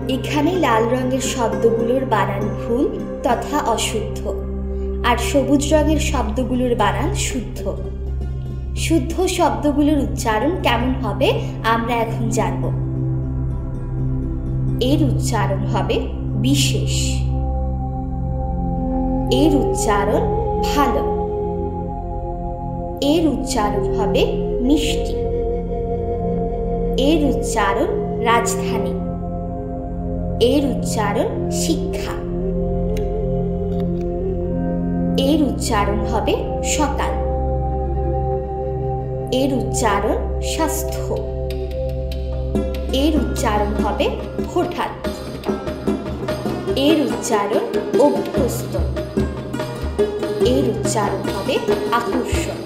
এখানে লাল রঙের শব্দগুলোর বানান ভুল তথা অশুদ্ধ, আর সবুজ রঙের শব্দগুলোর বানান শুদ্ধ। শুদ্ধ শব্দগুলোর উচ্চারণ কেমন হবে আমরা এখন জানব। এর উচ্চারণ হবে বিশেষ। এর উচ্চারণ ভালো। এর উচ্চারণ হবে মিষ্টি। এর উচ্চারণ রাজধানী। এর উচ্চারণ শিক্ষা। এর উচ্চারণ হবে সকাল। এর উচ্চারণ স্বাস্থ্য। এর উচ্চারণ হবে হঠাৎ। এর উচ্চারণ অভ্যস্ত। এর উচ্চারণ হবে আকর্ষণ।